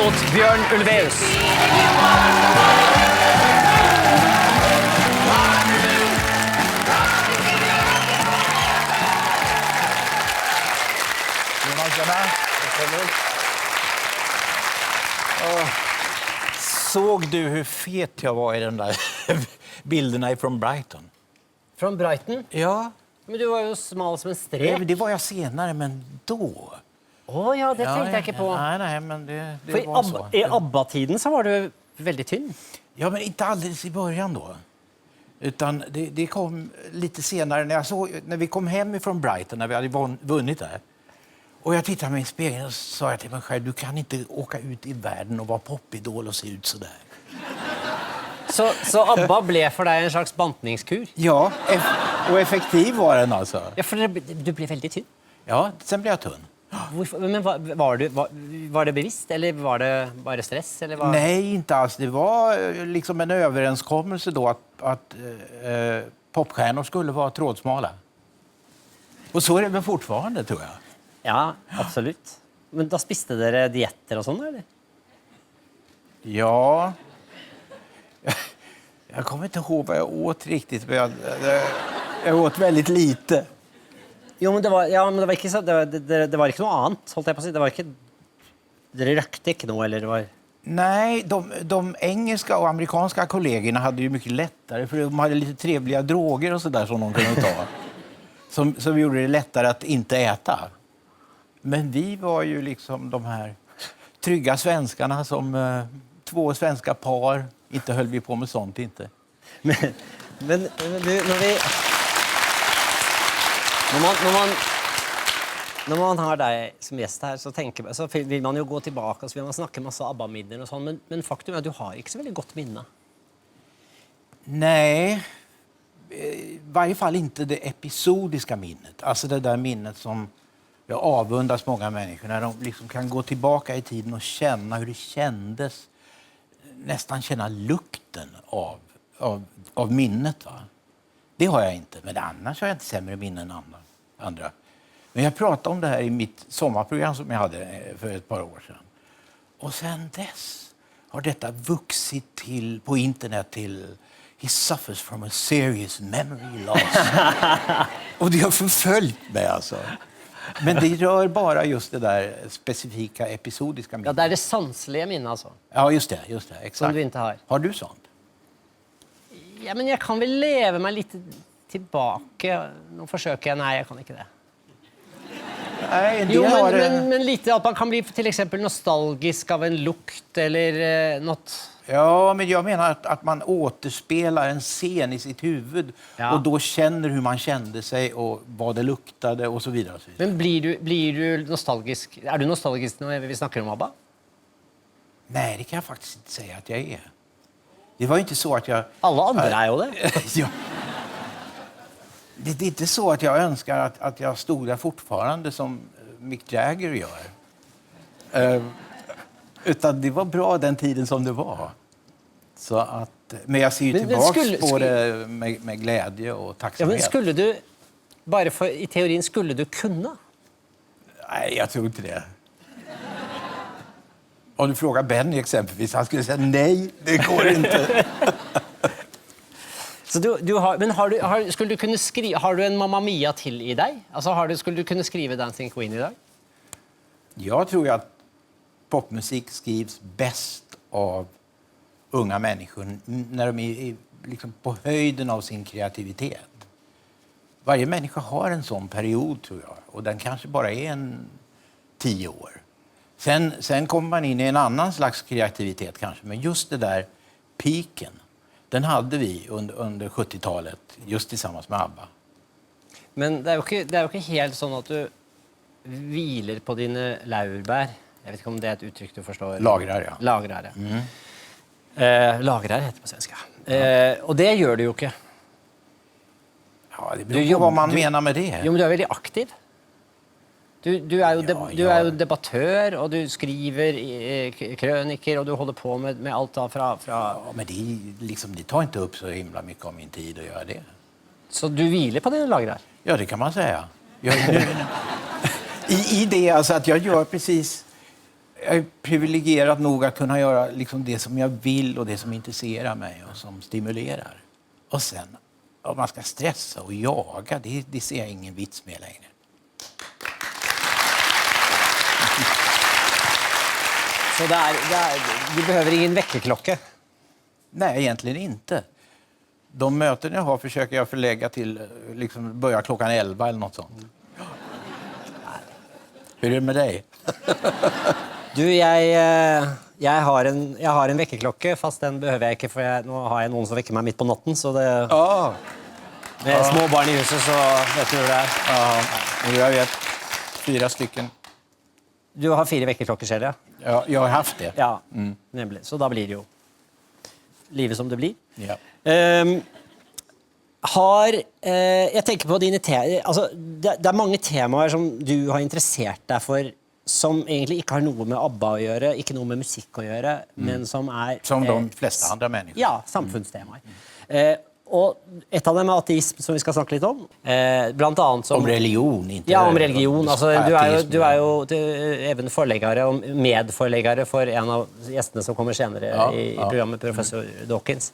mot Björn Ulvaeus. Såg du hur fet jag var i den där bilderna ifrån Brighton? Från Brighton? Ja, Men du var ju smal som en strek. det var jag senare, men då... Ja, det tänkte jag inte på. Nej, men det För var så. I ABBA-tiden så var du väldigt tynn. Ja, men inte alldeles i början då. Utan det kom lite senare när vi kom hem ifrån Brighton, när vi hade vunnit där. Och jag tittade mig i spegeln och sa jag till mig själv, du kan inte åka ut i världen och vara popidol och se ut så där. Så ABBA blev för dig en slags bantningskur? Ja, och effektiv var den alltså. Ja, för du blev väldigt tynn. Ja, sen blev jag tunn. Men var det bevisst eller var det bara stress? Eller Nej, inte alls. Det var liksom en överenskommelse då att popstjärnor skulle vara trådsmala. Och så är det väl fortfarande, tror jag. Ja, absolut. Men då spiste dere dietter och sånt, eller? Ja. Jag kommer inte ihåg vad jag åt riktigt, men jag åt väldigt lite. Jo, men det var inte så, det var inte något annat, hållt jag på att säga. Det var inte, det rökte inte något, eller det var... Nej, de engelska och amerikanska kollegorna hade ju mycket lättare, för de hade lite trevliga droger och sådär som de kunde ta. som gjorde det lättare att inte äta. Men vi var ju liksom de här trygga svenskarna som två svenska par. Inte höll vi på med sånt, inte. Men du, när man har dig som gäst här så vill man ju gå tillbaka och så vill man snacka massa ABBA-midder och sånt, men faktum är att du har inte så väldigt gott minne. Nej, i varje fall inte det episodiska minnet. Alltså det där minnet som jag avundas många människor när de liksom kan gå tillbaka i tiden och känna hur det kändes. Nästan känna lukten av minnet. Va? Det har jag inte, men annars har jag inte sämre minnen än andra. Men jag pratade om det här i mitt sommarprogram som jag hade för ett par år sedan. Och sen dess har detta vuxit till på internet till "He suffers from a serious memory loss". Och det har förföljt mig alltså. Men det rör bara just det där specifika episodiska minnet. Ja, det är det sansliga minnet alltså. Ja, just det, exakt. Som du inte har. Har du sånt? Ja, men jag kan väl leva mig lite tillbaka. Nu försöker jag, nej, jag kan inte det. Nej, Jo, men lite att man kan bli till exempel nostalgisk av en lukt eller något. Ja, men jag menar att man återspelar en scen i sitt huvud och då känner hur man kände sig och vad det luktade och så vidare. Och så vidare. Men blir du nostalgisk? Är du nostalgisk när vi snackar om ABBA? Nej, det kan jag faktiskt inte säga att jag är. Det var ju inte så att jag... Alla andra är ju det. Ja. Det är inte så att jag önskar att jag stod där fortfarande som Mick Jagger gör. Utan det var bra den tiden som det var. Så att, men jag ser ju tillbaka på det med glädje och tacksamhet. Ja, men skulle du, bara för, i teorin, skulle du kunna? Nej, jag tror inte det. Om du frågar Benny exempelvis, han skulle säga nej, det går inte. Så du har, men skulle du kunna skriva, har du en Mamma Mia till i dig? Alltså skulle du kunna skriva Dancing Queen idag? Jag tror att popmusik skrivs bäst av unga människor när de är liksom på höjden av sin kreativitet. Varje människa har en sån period, tror jag. Och den kanske bara är 10 år. Sen kommer man in i en annan slags kreativitet kanske. Men just det där piken, den hade vi under 70-talet just tillsammans med ABBA. Men det är ju inte helt sånn att du vilar på dina laurbär. Jag vet inte om det är ett uttryck du förstår. Lagrar, ja. Lagrar, ja. Lagrar heter det på svenska. Och det gör du ju inte. Ja, det beror på vad man menar med det. Jo, men du är väldigt aktiv. Du är ju debattör och du skriver kröniker och du håller på med allt från... Ja, men det tar inte upp så himla mycket av min tid att göra det. Så du vilar på dina lagrar? Ja, det kan man säga. I det alltså att jag gör precis... Jag är privilegierad nog att kunna göra liksom det som jag vill och det som intresserar mig och som stimulerar. Och sen, om man ska stressa och jaga, det ser jag ingen vits med längre. Så du behöver ingen väckarklocka? Nej, egentligen inte. De möten jag har försöker jag förlägga till liksom börja klockan 11 eller något sånt. Hur är det med dig? Du, jag har en väckarklocka, fast den behöver jag inte, för nu har jag någon som väcker mig mitt på natten, så det... Ja. Med små barn i huset så vet du hur det är. Ja, jag vet. 4 stycken. Du har 4 väckarklockor, ser jag. Ja, jag har haft det. Ja, nämligen. Så då blir det ju livet som det blir. Ja. Jag tänker på dina alltså, det är många teman som du har intresserat dig för som egentligen inte har något med ABBA att göra, inte något med musik att göra, men som är... Som de flesta andra människor. Ja, samfundsteman. Och ett av dem är ateism, som vi ska snacka lite om. Bland annat som... Om religion, inte... Ja, om religion. Alltså, du är ju även förläggare och medförläggare för en av gästerna som kommer senare i programmet, professor Dawkins.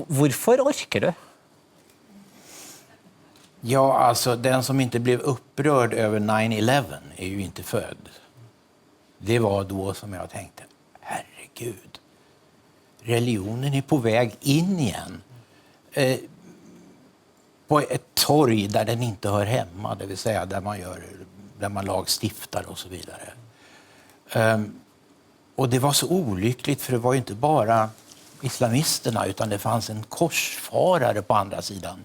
Varför orkar du? Ja, alltså den som inte blev upprörd över 9/11 är ju inte född. Det var då som jag tänkte, herregud, religionen är på väg in igen. På ett torg där den inte hör hemma, det vill säga där man lagstiftar och så vidare. Och det var så olyckligt, för det var ju inte bara islamisterna, utan det fanns en korsfarare på andra sidan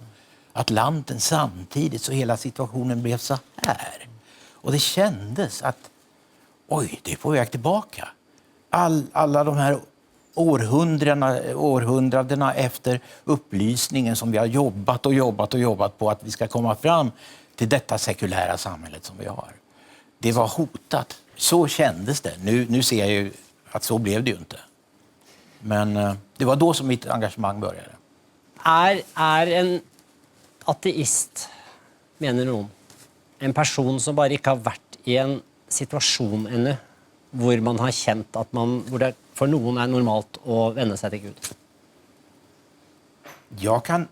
Atlanten samtidigt, så hela situationen blev så här. Och det kändes att oj, det är på väg tillbaka. Alla de här århundradena efter upplysningen som vi har jobbat på att vi ska komma fram till detta sekulära samhället som vi har. Det var hotat. Så kändes det. Nu ser jag ju att så blev det ju inte. Men det var då som mitt engagemang började. Är en ateist, menar någon, en person som bara inte har varit i en situation ännu hvor man har känt att hvor det för någon är normalt att vända sig till Gud? Jag kan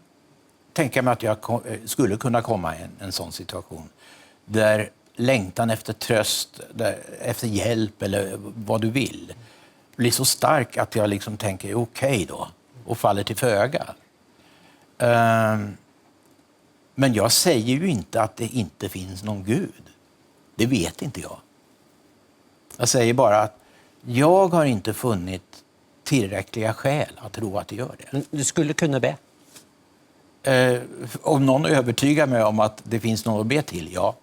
tänka mig att jag skulle kunna komma i en sån situation där längtan efter tröst, efter hjälp eller vad du vill blir så stark att jag liksom tänker okej då och faller till föga. Men jag säger ju inte att det inte finns någon Gud. Det vet inte jag. Jag säger bara att jag har inte funnit tillräckliga skäl att tro att det gör det. Men du skulle kunna be? Om någon övertygar mig om att det finns något att be till, ja.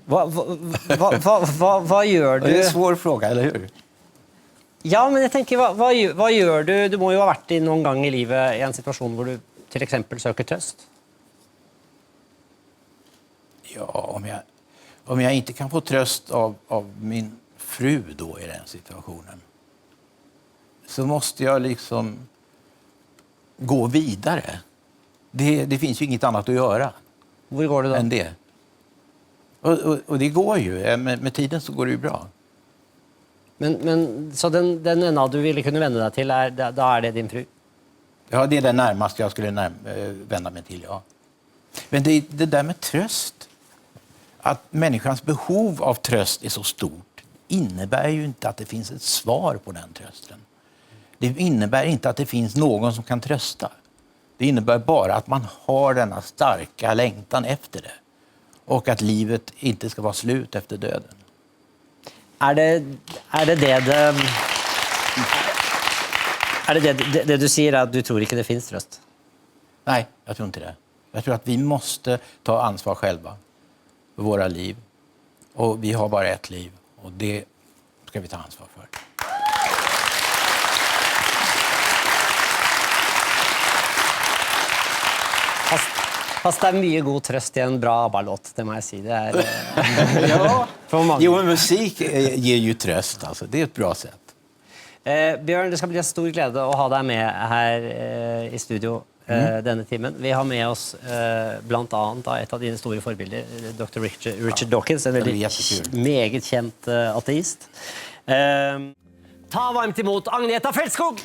Vad gör du? Det är en svår fråga, eller hur? Ja, men jag tänker, vad gör du? Du må ju ha varit i någon gång i livet i en situation där du till exempel söker tröst. Ja, om jag inte kan få tröst av min fru då i den situationen, så måste jag liksom gå vidare. Det finns ju inget annat att göra. Var går det då? Än det. Och det går ju. Med tiden så går det ju bra. Men så den enda du ville kunna vända dig till, då är det din fru? Ja, det är det närmaste jag skulle vända mig till, ja. Men det där med tröst, att människans behov av tröst är så stort, innebär ju inte att det finns ett svar på den trösten. Det innebär inte att det finns någon som kan trösta. Det innebär bara att man har denna starka längtan efter det. Och att livet inte ska vara slut efter döden. Är det du säger, att du tror inte det finns tröst? Nej, jag tror inte det. Jag tror att vi måste ta ansvar själva för våra liv. Och vi har bara ett liv, och det ska vi ta ansvar för. Fast det är mycket god tröst i en bra ABBA-låt, det måste jag säga. Det är, Ja, för många. jo, men musik ger ju tröst, alltså. Det är ett bra sätt. Björn, det ska bli en stor glädje att ha dig med här i studio denne timen. Vi har med oss blant annet da, et av dine store forbilder, Dr. Richard Dawkins, en veldig meget kjent ateist. Ta varmt imot Agneta Fältskog!